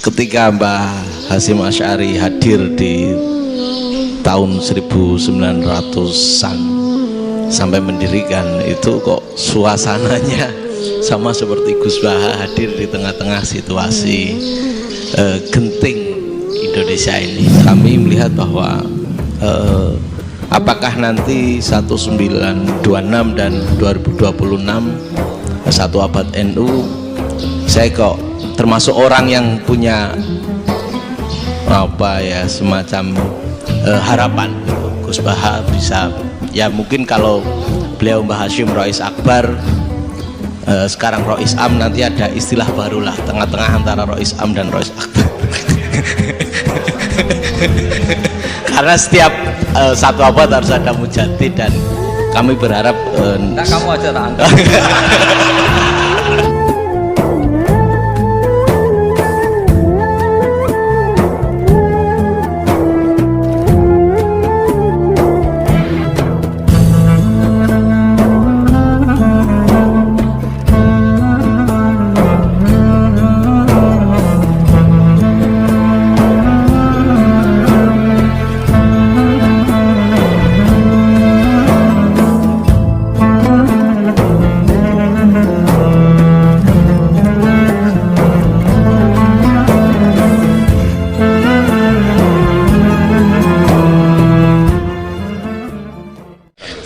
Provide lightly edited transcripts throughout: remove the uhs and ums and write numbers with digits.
ketika Mbah Hasyim Asy'ari hadir di tahun 1900-an sampai mendirikan itu, kok suasananya sama seperti Gus Baha hadir di tengah-tengah situasi genting Indonesia ini. Kami melihat bahwa apakah nanti 1926 dan 2026 satu abad NU, saya kok termasuk orang yang punya semacam harapan gitu. Gus Baha bisa, ya mungkin kalau beliau Mbah Hasyim Rois Akbar, sekarang Rois Am, nanti ada istilah barulah tengah-tengah antara Rois Am dan Rois Akbar. Karena setiap satu abad harus ada mujadid, dan kami berharap kamu aja tak angkat.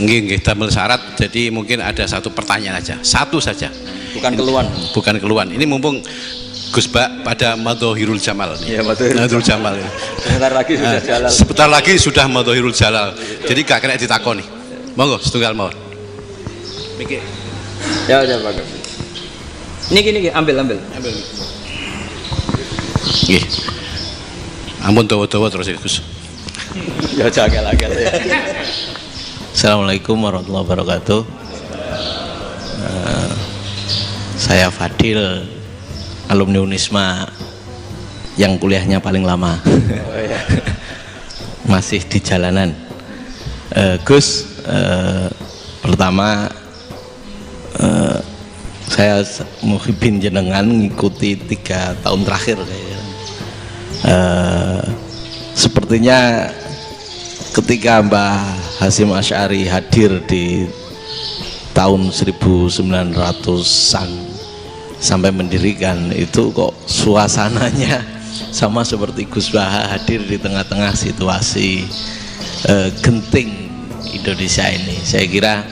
Nggih, damel syarat. Jadi mungkin ada satu pertanyaan aja, satu saja. Bukan keluhan. Ini mumpung Gus Bak pada Madhohirul Jamal. Iya, Madhohirul Jamal. Sebentar lagi sudah jalan. Madhohirul Jalal. Jadi gak kena ditakoni. Monggo setunggal mawon. Mikir. Ya, Pak. Niki ambil. Nggih. Ampun dawa-dawa terus ya, Gus. Ya agak-agak ya. Assalamualaikum warahmatullahi wabarakatuh. Saya Fadil, alumni Unisma yang kuliahnya paling lama. Masih di jalanan. Gus, pertama saya muhibin jenengan, ngikuti 3 tahun terakhir kayaknya. Sepertinya ketika Mbah Hasyim Asy'ari hadir di tahun 1900-an sampai mendirikan itu, kok suasananya sama seperti Gus Baha hadir di tengah-tengah situasi genting Indonesia ini. Saya kira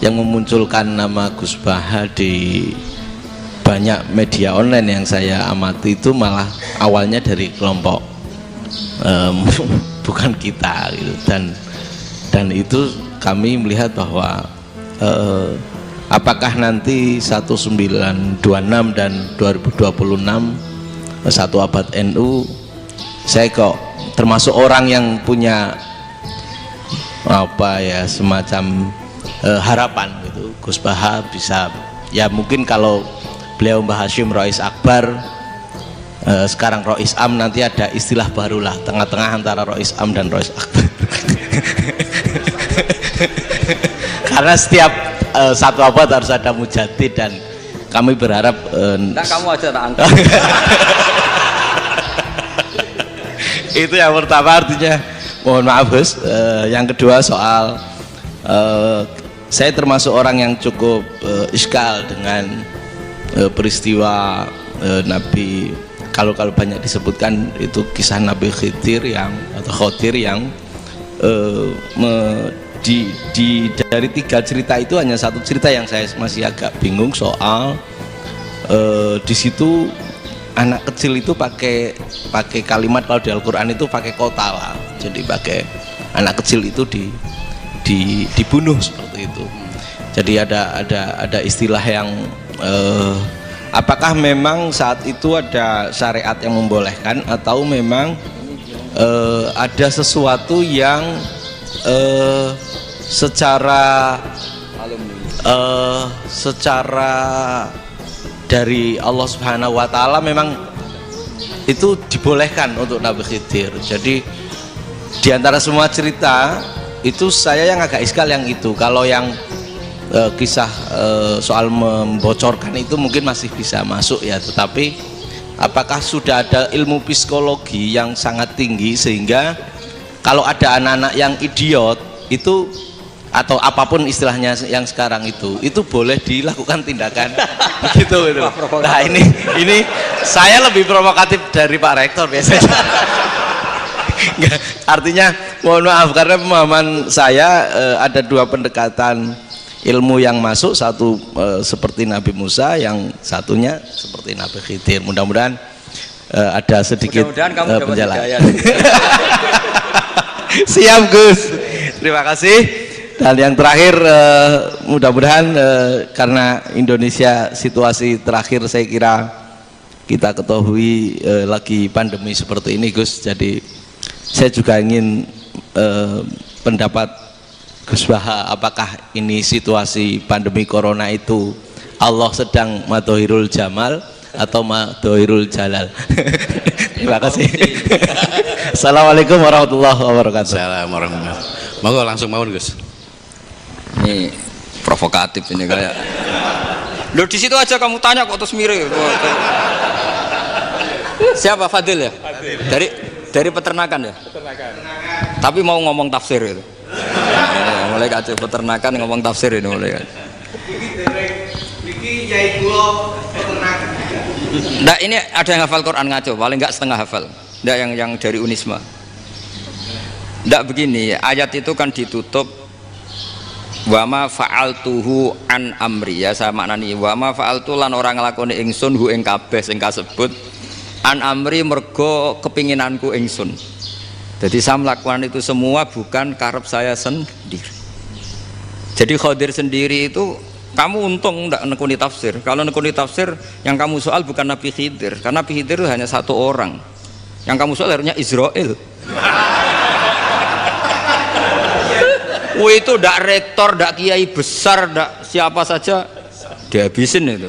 yang memunculkan nama Gus Baha di banyak media online yang saya amati itu malah awalnya dari kelompok bukan kita gitu. Dan itu kami melihat bahwa apakah nanti 1926 dan 2026 satu abad NU, saya kok termasuk orang yang punya semacam harapan gitu. Gus Baha bisa, ya mungkin kalau beliau Mbah Hasyim Rois Akbar, sekarang Rois Am, nanti ada istilah barulah tengah-tengah antara Rois Am dan Rois Akbar. Karena setiap satu abad harus ada mujadid, dan kami berharap kamu aja tak angkat. Itu yang pertama, artinya mohon maaf Gus. Yang kedua soal saya termasuk orang yang cukup iskal dengan peristiwa Nabi, kalau banyak disebutkan itu kisah Nabi Khidir Khodir yang dari 3 cerita itu hanya satu cerita yang saya masih agak bingung soal di situ anak kecil itu pakai kalimat, kalau di Al-Quran itu pakai kota lah, jadi pakai anak kecil itu dibunuh seperti itu. Jadi ada istilah yang apakah memang saat itu ada syariat yang membolehkan, atau memang ada sesuatu yang secara dari Allah Subhanahu wa Ta'ala memang itu dibolehkan untuk Nabi Khidir. Jadi di antara semua cerita itu saya yang agak iskal yang itu. Kalau yang kisah soal membocorkan itu mungkin masih bisa masuk ya, tetapi apakah sudah ada ilmu psikologi yang sangat tinggi sehingga kalau ada anak-anak yang idiot itu atau apapun istilahnya yang sekarang itu boleh dilakukan tindakan gitu. Nah ini saya lebih provokatif dari Pak Rektor biasanya. Artinya mohon maaf karena pemahaman saya ada dua pendekatan ilmu yang masuk, satu seperti Nabi Musa, yang satunya seperti Nabi Khidir. Mudah-mudahan ada sedikit penjelasan. Siap Gus, terima kasih. Dan yang terakhir mudah-mudahan karena Indonesia situasi terakhir saya kira kita ketahui lagi pandemi seperti ini Gus, jadi saya juga ingin pendapat Gus Baha, apakah ini situasi pandemi corona itu Allah sedang madohirul jamal atau madohirul jalal? Terima kasih. Assalamualaikum warahmatullahi wabarakatuh. Assalamualaikum warahmatullahi wabarakatuh. Monggo langsung mawon Gus. Ini provokatif ini kayak. Loh di situ aja kamu tanya kok terus mirip. Siapa Fadil ya? Dari peternakan ya? Peternakan. Tapi mau ngomong tafsir itu. Mulai kacau peternakan ngomong tafsir ini mulai. Nah ini ada yang hafal Quran ngaco, paling enggak setengah hafal. Enggak yang dari Unisma. Enggak begini, ayat itu kan ditutup wama fa'altuhu an amri, ya saya maknani wama fa'altu lan orang nglakoni ingsun hu ing kabeh sing kasebut an amri mergo kepinginanku ingsun. Jadi saya melakukan itu semua bukan karep saya sendiri. Jadi Khadir sendiri itu kamu untung tidak nekuni tafsir. Kalau nekuni tafsir yang kamu soal bukan Nabi Khidir, karena Nabi Khidir itu hanya satu orang. Yang kamu soal harusnya Israel. Itu tidak rektor, tidak kiai besar, tidak siapa saja dihabisin itu.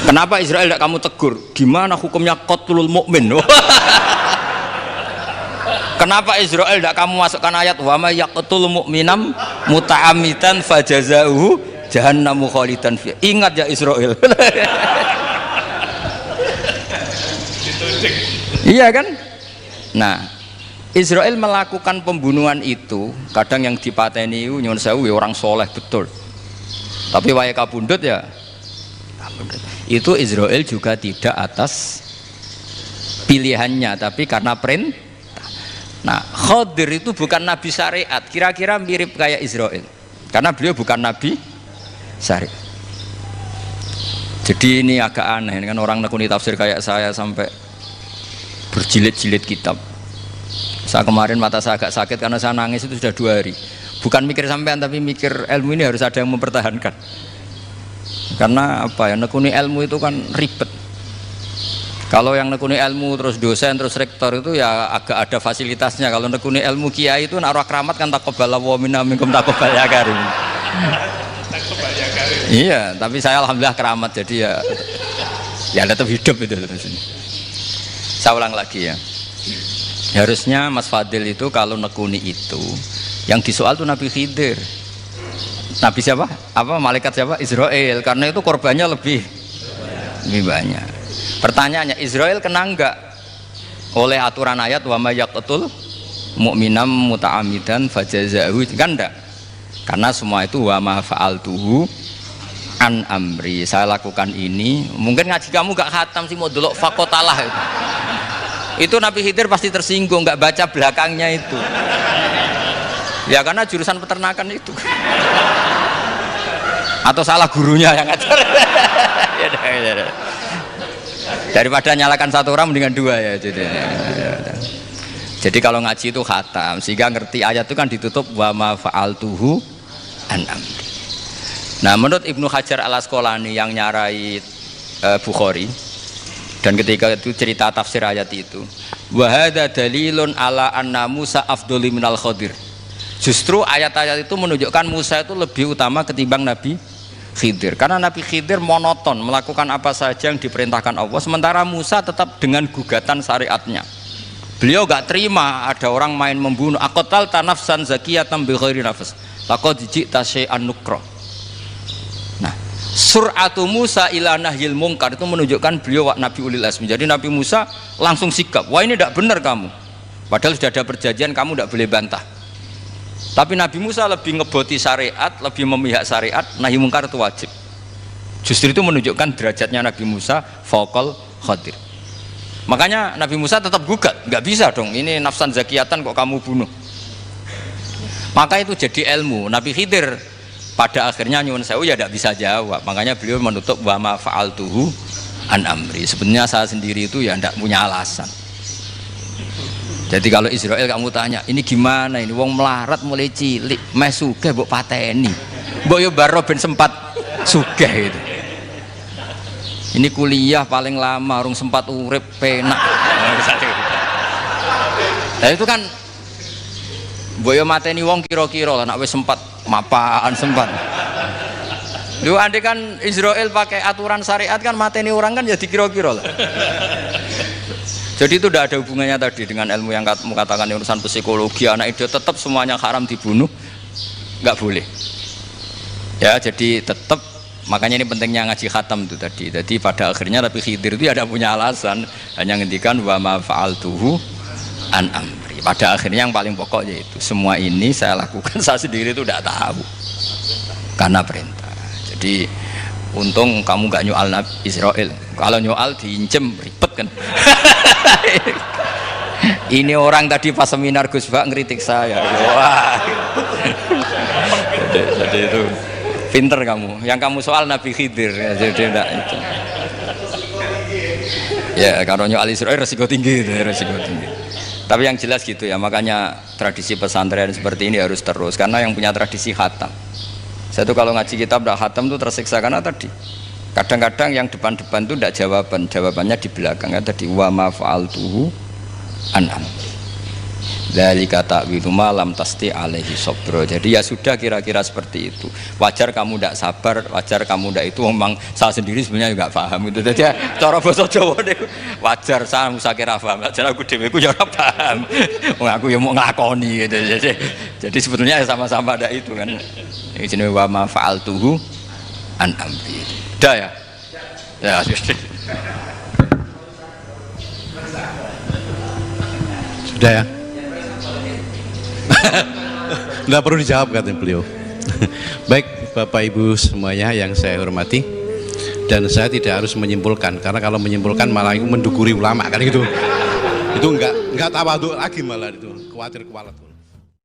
Kenapa Israel tidak kamu tegur? Gimana hukumnya qatlul mukmin? Kenapa Israel tidak kamu masukkan ayat wa may yaqtul mu'minam muta'ammidan fajazauhu jahannamu khalidan fiha? Ingat ya Israel. Iya kan? Nah, Israel melakukan pembunuhan itu, kadang yang dipateni nyuwun sewu orang soleh betul. Tapi wae kabundut ya. Itu Israel juga tidak atas pilihannya, tapi karena perintah. Nah, Khadir itu bukan nabi syariat, kira-kira mirip kayak Israel, karena beliau bukan nabi syariat. Jadi ini agak aneh, ini kan orang nekuni tafsir kayak saya sampai berjilid-jilid kitab. Saya kemarin mata saya agak sakit karena saya nangis itu sudah 2 hari. Bukan mikir sampean, tapi mikir ilmu ini harus ada yang mempertahankan. Karena apa ya, nekuni ilmu itu kan ribet. Kalau yang nekuni ilmu terus dosen terus rektor itu ya agak ada fasilitasnya. Kalau nekuni ilmu kiai itu naruh keramat kan taqabbala wa minna minkum taqabbal ya karim. Iya, tapi saya alhamdulillah keramat, jadi ya tetap hidup itu. Saya ulang lagi ya. Harusnya Mas Fadil itu kalau nekuni itu yang disoal tuh Nabi Khidir. Nabi siapa? Apa malaikat siapa? Israel, karena itu korbannya lebih banyak. Pertanyaannya, Israel kena enggak oleh aturan ayat wa may yaqtul mu'minam muta'ammidan fajazaahu? Kan enggak, karena semua itu wa ma fa'altuhu an amri, saya lakukan ini. Mungkin ngaji kamu gak khatam sih, mau delok fakotalah itu Nabi Khidir pasti tersinggung, gak baca belakangnya itu ya, karena jurusan peternakan itu. Atau salah gurunya yang ngajar. Daripada nyalakan satu orang mendingan 2 ya. Jadi kalau ngaji itu khatam, sehingga ngerti ayat itu kan ditutup wa ma fa'altuhu an amri. Nah, menurut Ibnu Hajar Al-Asqalani yang nyarai Bukhari, dan ketika itu cerita tafsir ayat itu, wa hadza dalilun ala anna Musa afdhalu minal Khadir. Justru ayat-ayat itu menunjukkan Musa itu lebih utama ketimbang Nabi Khidir, karena Nabi Khidir monoton melakukan apa saja yang diperintahkan Allah, sementara Musa tetap dengan gugatan syariatnya. Beliau gak terima ada orang main membunuh. Aqtal tanafsan zakiyatan bi ghairi nafs laqad ji'ta syai'an nukra. Nah, sur'atu Musa ila nahyil mungkar itu menunjukkan beliau Nabi ulil azmi. Jadi Nabi Musa langsung sikap, wah ini tidak benar kamu, padahal sudah ada perjanjian, kamu tidak boleh bantah. Tapi Nabi Musa lebih ngeboti syariat, lebih memihak syariat, nahi mungkar itu wajib. Justru itu menunjukkan derajatnya Nabi Musa fauqal Khadir. Makanya Nabi Musa tetap gugat, nggak bisa dong, ini nafsan zakiyatan kok kamu bunuh. Maka itu jadi ilmu. Nabi Khidir pada akhirnya nyuwun sewu ya tidak bisa jawab. Makanya beliau menutup wa ma fa'altuhu an amri. Sebenarnya saya sendiri itu ya tidak punya alasan. Jadi kalau Israel kamu tanya, ini gimana ini wong melarat mulai cilik, meh sugih mbok pateni. Mbok yo baro ben sempat sugih gitu. Ini kuliah paling lama urung sempat urip penak. Nah itu kan boyo mateni wong kira-kira lah, nak wis sempat mapan sempat. Lu andai kan Israel pakai aturan syariat kan mateni orang kan ya dikira-kira lah. Jadi itu tidak ada hubungannya tadi dengan ilmu yang kamu katakan urusan psikologi anak itu tetap semuanya haram dibunuh, nggak boleh. Ya jadi tetap makanya ini pentingnya ngaji khatam itu tadi. Jadi pada akhirnya Nabi Khidir itu ada punya alasan, hanya ngendikan wa ma fa'altuhu an amri. Pada akhirnya yang paling pokok yaitu semua ini saya lakukan, saya sendiri itu tidak tahu karena perintah. Jadi untung kamu nggak nyual Nabi Israel. Kalau nyual diincem ribet kan. Ini orang tadi pas seminar Gus Bak ngeritik saya. Wah. Jadi itu pinter kamu. Yang kamu soal Nabi Khidir. Jadi tidak itu. Ya kalau nyual Israel resiko tinggi, resiko tinggi. Tapi yang jelas gitu ya, makanya tradisi pesantren seperti ini harus terus karena yang punya tradisi khatam. Saya tuh kalau ngaji kitab tidak khatam tuh tersiksa karena tadi kadang-kadang yang depan-depan tuh tidak jawabannya di belakang ya, tadi wa ma fa'altuhu an amri. Dzalika ta'wilu ma lam tasti alaihi sabra. Jadi ya sudah kira-kira seperti itu. Wajar kamu tidak sabar, wajar kamu tidak itu, memang saya sendiri sebenarnya juga paham itu. Jadi cara basa Jawa niku wajar saya musakira paham. Jadi aku dhewe ku ya ora paham. Wong aku ya mau nglakoni gitu. Jadi sebetulnya sama-sama ada itu kan. Ini jenenge wa ma fa'altuhu an amri. Udah ya? Ya sudah ya. Nggak perlu dijawab katanya beliau. Baik Bapak Ibu semuanya yang saya hormati, dan saya tidak harus menyimpulkan karena kalau menyimpulkan malah itu mendukuri ulama kan gitu. Itu enggak tawadhu lagi malah itu, khawatir kualat.